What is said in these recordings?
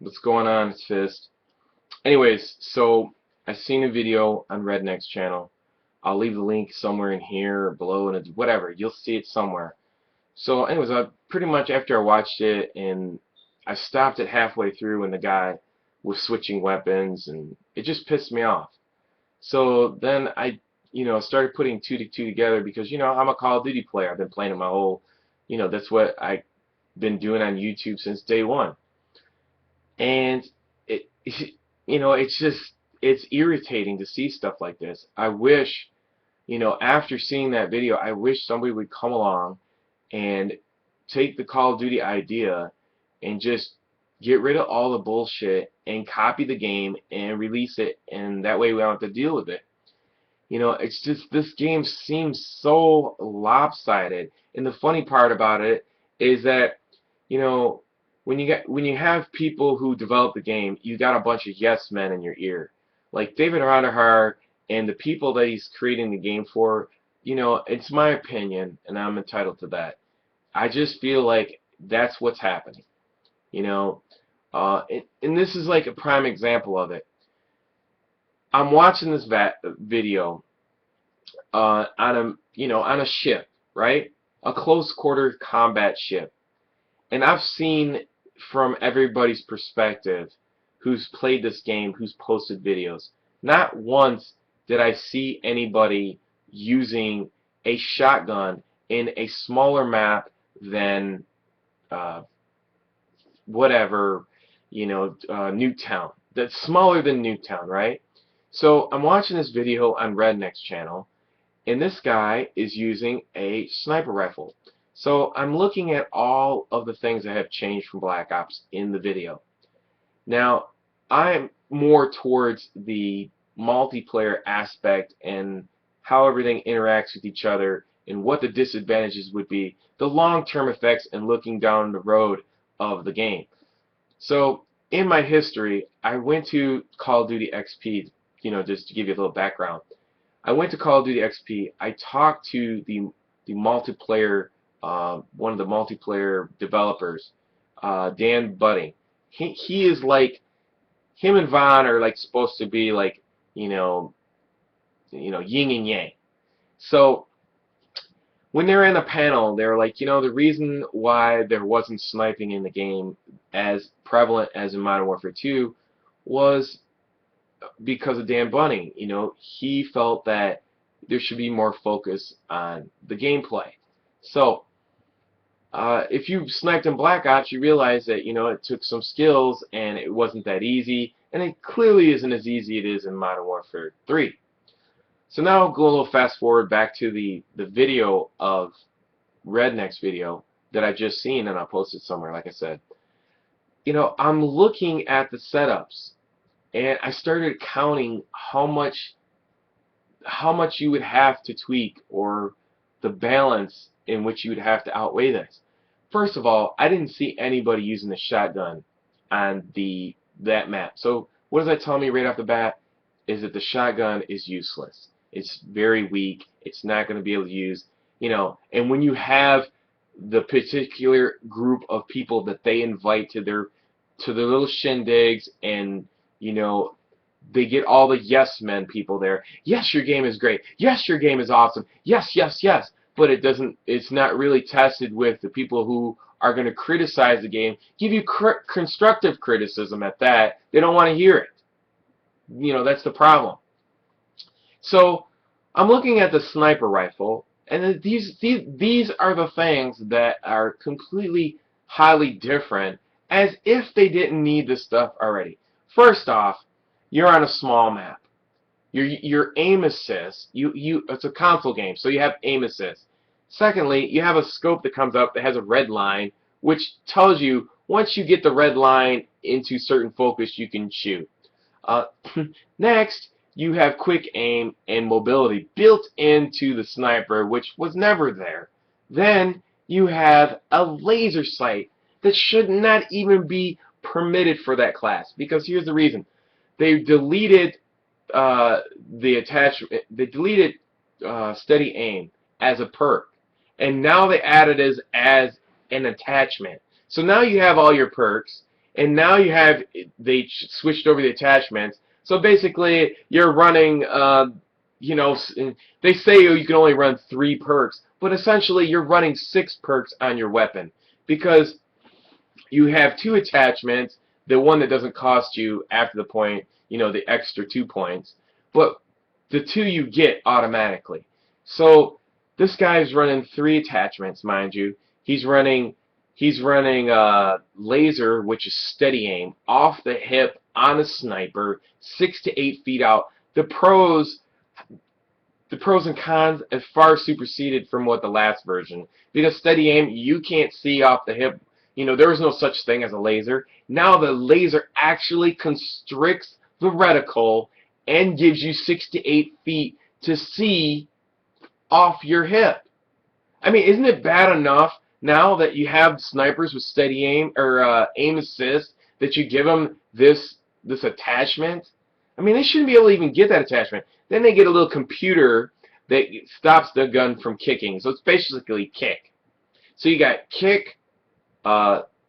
What's going on? It's Fist. Anyways, so I seen a video on Redneck's channel. I'll leave the link somewhere in here or below, and it's whatever. You'll see it somewhere. So, anyways, I pretty much after I watched it, and I stopped it halfway through, and the guy was switching weapons, and it just pissed me off. So then I, started putting two to two together because I'm a Call of Duty player. I've been playing it my whole, that's what I've been doing on YouTube since day one. And it it's irritating to see stuff like this. I wish, after seeing that video, I wish somebody would come along and take the Call of Duty idea and just get rid of all the bullshit and copy the game and release it, and that way we don't have to deal with it. It's just this game seems so lopsided, and the funny part about it is that, you know, when you have people who develop the game, you got a bunch of yes men in your ear, like David Ronderhart and the people that he's creating the game for. It's my opinion, and I'm entitled to that. I just feel like that's what's happening. And this is like a prime example of it. I'm watching this video on a ship, right? A close quarter combat ship. And I've seen from everybody's perspective who's played this game, who's posted videos. Not once did I see anybody using a shotgun in a smaller map than whatever, Newtown. That's smaller than Newtown, right? So I'm watching this video on Redneck's channel, and this guy is using a sniper rifle. So I'm looking at all of the things that have changed from Black Ops in the video. Now, I'm more towards the multiplayer aspect and how everything interacts with each other and what the disadvantages would be, the long-term effects, and looking down the road of the game. So in my history, I went to Call of Duty XP, just to give you a little background. I went to Call of Duty XP. I talked to the multiplayer, one of the multiplayer developers, Dan Budding. He is like, him and Vaughn are like supposed to be like, yin and yang. So when they were in the panel, they were like, the reason why there wasn't sniping in the game as prevalent as in Modern Warfare 2 was because of Dan Bunning. He felt that there should be more focus on the gameplay. So if you sniped in Black Ops, you realize that it took some skills and it wasn't that easy, and it clearly isn't as easy as it is in Modern Warfare 3. So now I'll go a little fast forward back to the video of Redneck's video that I just seen, and I'll post it somewhere, like I said. I'm looking at the setups, and I started counting how much you would have to tweak, or the balance in which you would have to outweigh this. First of all, I didn't see anybody using the shotgun on that map. So what does that tell me right off the bat? Is that the shotgun is useless. It's very weak. It's not going to be able to use, and when you have the particular group of people that they invite to their little shindigs, and they get all the yes men people there. Yes, your game is great. Yes, your game is awesome. Yes, yes, yes. But it's not really tested with the people who are going to criticize the game, give you constructive criticism at that. They don't want to hear it. That's the problem. So I'm looking at the sniper rifle, and these are the things that are completely highly different, as if they didn't need this stuff already. First off, you're on a small map. Your aim assist, it's a console game, so you have aim assist. Secondly, you have a scope that comes up that has a red line, which tells you once you get the red line into certain focus, you can shoot. Next, you have quick aim and mobility built into the sniper, which was never there. Then you have a laser sight that should not even be permitted for that class, because here's the reason. They deleted the attachment. They deleted steady aim as a perk, and now they added it as an attachment. So now you have all your perks, and now they switched over the attachments. So basically, you're running, you know, they say you can only run 3 perks, but essentially you're running 6 perks on your weapon because you have 2 attachments. The one that doesn't cost you after the point, you know, the extra 2 points, but the 2 you get automatically. So this guy's running 3 attachments, mind you. He's running laser, which is steady aim, off the hip on a sniper, 6 to 8 feet out. The pros and cons have far superseded from what the last version. Because steady aim, you can't see off the hip. You know, there was no such thing as a laser. Now the laser actually constricts the reticle and gives you 6 to 8 feet to see off your hip. I mean, isn't it bad enough now that you have snipers with steady aim or aim assist that you give them this attachment? I mean, they shouldn't be able to even get that attachment. Then they get a little computer that stops the gun from kicking. So it's basically kick. So you got kick,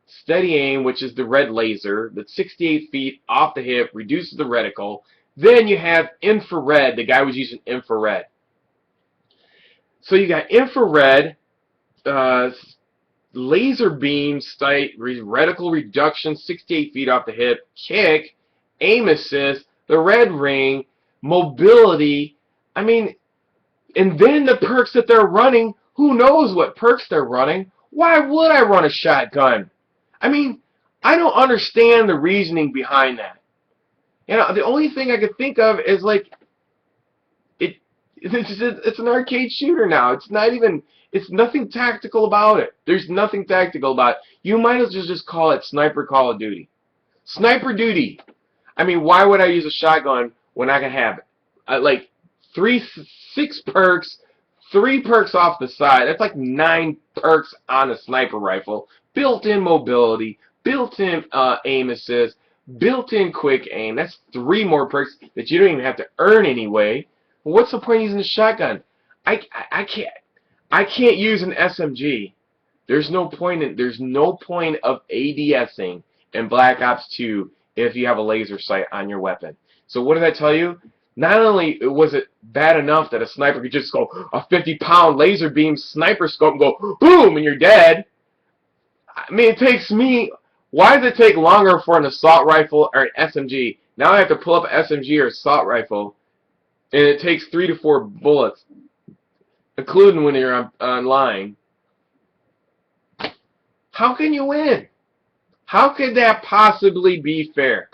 steady aim, which is the red laser, that's 68 feet off the hip, reduces the reticle. Then you have infrared. The guy was using infrared. So you got infrared, laser beam sight, reticle reduction, 68 feet off the hip, kick, aim assist, the red ring, mobility. I mean, and then the perks that they're running, who knows what perks they're running? Why would I run a shotgun? I mean, I don't understand the reasoning behind that. You know, the only thing I could think of is like, it's an arcade shooter now. It's nothing tactical about it. There's nothing tactical about it. You might as well just call it Sniper Call of Duty. Sniper Duty. I mean, why would I use a shotgun when I can have like 6 perks, 3 perks off the side? That's like 9 perks on a sniper rifle. Built-in mobility, built-in aim assist, built-in quick aim. That's 3 more perks that you don't even have to earn anyway. What's the point of using a shotgun? I can't use an SMG. There's no point of ADSing in Black Ops 2 if you have a laser sight on your weapon. So what did I tell you? Not only was it bad enough that a sniper could just go a 50-pound laser beam sniper scope and go boom and you're dead. I mean, it takes me. Why does it take longer for an assault rifle or an SMG? Now I have to pull up an SMG or assault rifle, and it takes 3 to 4 bullets, including when you're online. How can you win? How could that possibly be fair?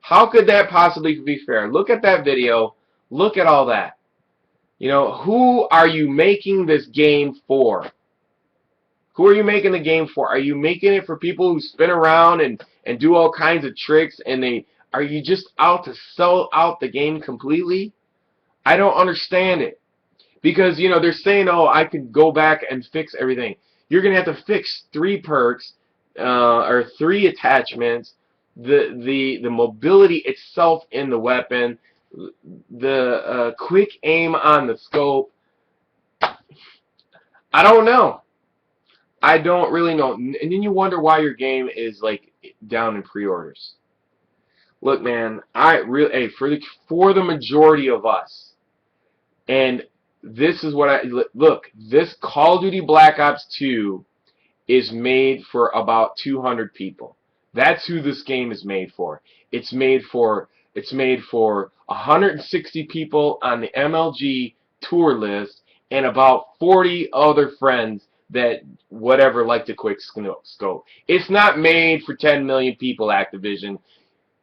How could that possibly be fair? Look at that video. Look at all that. You know, who are you making this game for? Who are you making the game for? Are you making it for people who spin around and do all kinds of tricks, and are you just out to sell out the game completely? I don't understand it. Because, you know, they're saying, oh, I could go back and fix everything. You're going to have to fix 3 perks or 3 attachments, the mobility itself in the weapon, the quick aim on the scope. I don't know. I don't really know. And then you wonder why your game is like down in pre-orders. Look, man, for the majority of us, and this is what this Call of Duty Black Ops 2 is made for about 200 people. That's who this game is made for. It's made for 160 people on the MLG tour list and about 40 other friends that whatever like to quick scope. It's not made for 10 million people, Activision.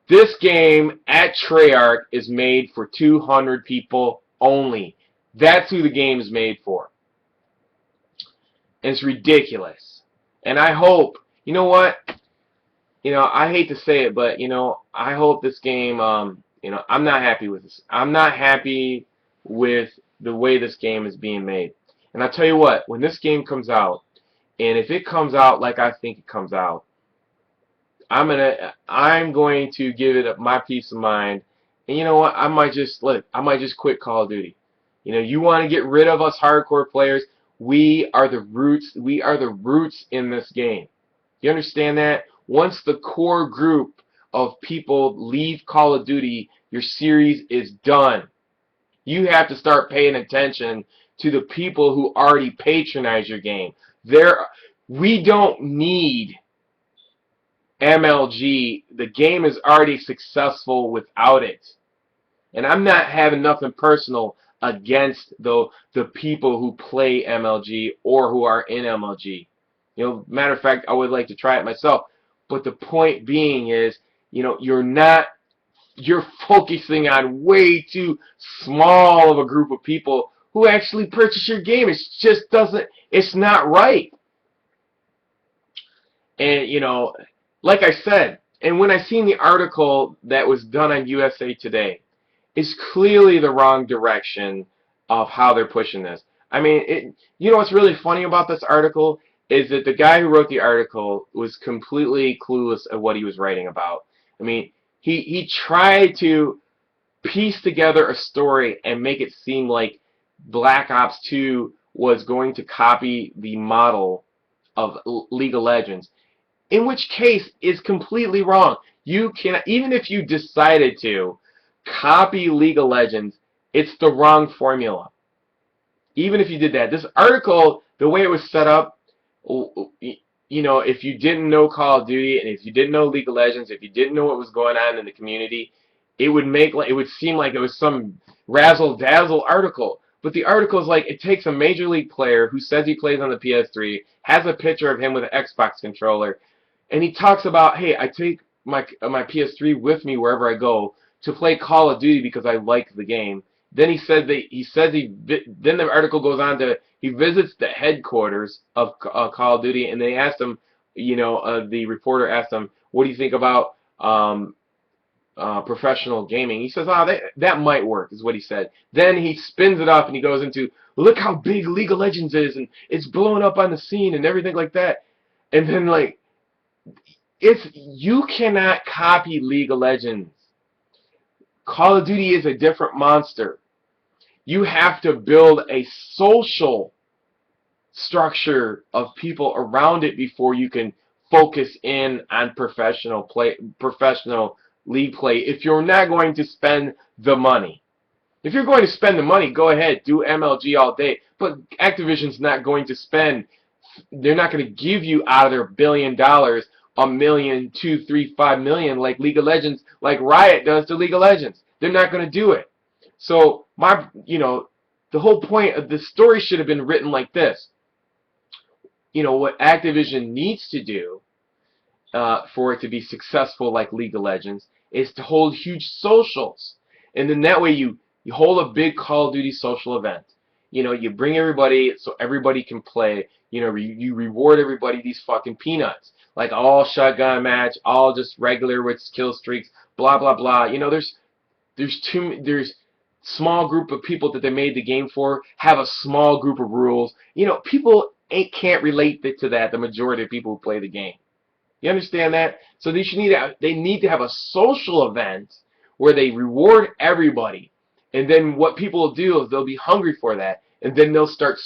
This game at Treyarch is made for 200 people only. That's who the game is made for. And it's ridiculous. And I hope, you know what? You know, I hate to say it, but, you know, I hope this game, you know, I'm not happy with this. I'm not happy with the way this game is being made. And I'll tell you what, when this game comes out, and if it comes out like I think it comes out, I'm going to give it my peace of mind. And you know what? I might just quit Call of Duty. You know, you want to get rid of us hardcore players? We are the roots. We are the roots in this game. You understand that? once the core group of people leave Call of Duty, your series is done. You have to start paying attention to the people who already patronize your game. We don't need MLG. The game is already successful without it. And I'm not having nothing personal against the people who play MLG or who are in MLG. Matter of fact, I would like to try it myself. But the point being is, you're focusing on way too small of a group of people who actually purchase your game. It's not right. And, like I said, and when I seen the article that was done on USA Today, it's clearly the wrong direction of how they're pushing this. I mean, what's really funny about this article is that the guy who wrote the article was completely clueless at what he was writing about. I mean, he tried to piece together a story and make it seem like Black Ops 2 was going to copy the model of League of Legends, in which case is completely wrong. You can, even if you decided to copy League of Legends, it's the wrong formula. Even if you did that, this article, the way it was set up, if you didn't know Call of Duty and if you didn't know League of Legends, if you didn't know what was going on in the community, it would seem like it was some razzle dazzle article. But the article is like, it takes a major league player who says he plays on the PS3, has a picture of him with an Xbox controller, and he talks about, hey, I take my PS3 with me wherever I go to play Call of Duty because I like the game. Then then the article goes on to, he visits the headquarters of Call of Duty, and they asked him, the reporter asked him, what do you think about professional gaming? He says, that might work, is what he said. Then he spins it up and he goes into, look how big League of Legends is, and it's blowing up on the scene and everything like that. And then, like, you cannot copy League of Legends. Call of Duty is a different monster. You have to build a social structure of people around it before you can focus in on professional league play. If you're not going to spend the money. If you're going to spend the money, go ahead, do MLG all day. But Activision's not going to spend. They're not going to give you out of their $1 billion, $1 million, $2, $3, $5 million like League of Legends, like Riot does to League of Legends. They're not going to do it. So the whole point of this story should have been written like this. What Activision needs to do for it to be successful like League of Legends is to hold huge socials. And then that way you hold a big Call of Duty social event. You bring everybody so everybody can play. You reward everybody these fucking peanuts. Like all shotgun match, all just regular with kill streaks, blah blah blah. There's small group of people that they made the game for have a small group of rules. People can't relate to that. The majority of people who play the game. You understand that? So they need to have a social event where they reward everybody. And then what people will do is they'll be hungry for that. And then they'll start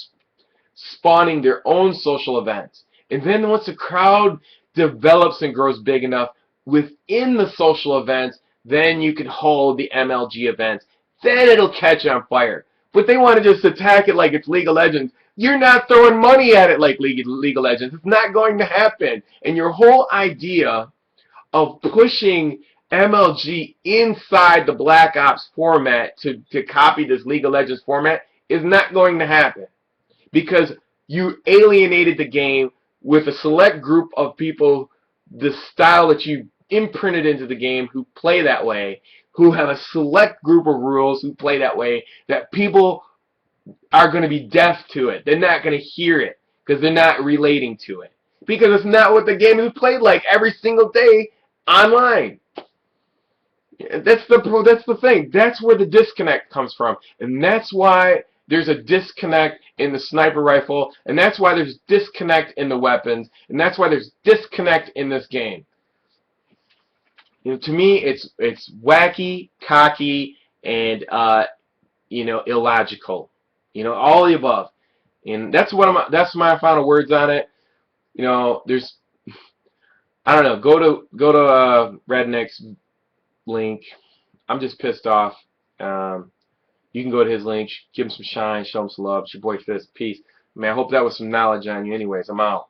spawning their own social events. And then once the crowd develops and grows big enough within the social events, then you can hold the MLG events. Then it'll catch on fire. But they want to just attack it like it's League of Legends. You're not throwing money at it like League of Legends. It's not going to happen. And your whole idea of pushing MLG inside the Black Ops format to copy this League of Legends format is not going to happen. Because you alienated the game with a select group of people, the style that you imprinted into the game who play that way, who have a select group of rules who play that way, that people are going to be deaf to it. They're not going to hear it because they're not relating to it. Because it's not what the game is played like every single day online. That's the thing. That's where the disconnect comes from. And that's why there's a disconnect in the sniper rifle, and that's why there's disconnect in the weapons, and that's why there's disconnect in this game. To me, it's wacky, cocky, and illogical. All the above. And that's my final words on it. There's I don't know. Go to Redneck's link. I'm just pissed off. Um, you can go to his link, give him some shine, show him some love. It's your boy Fist. Peace. Man, I hope that was some knowledge on you. Anyways, I'm out.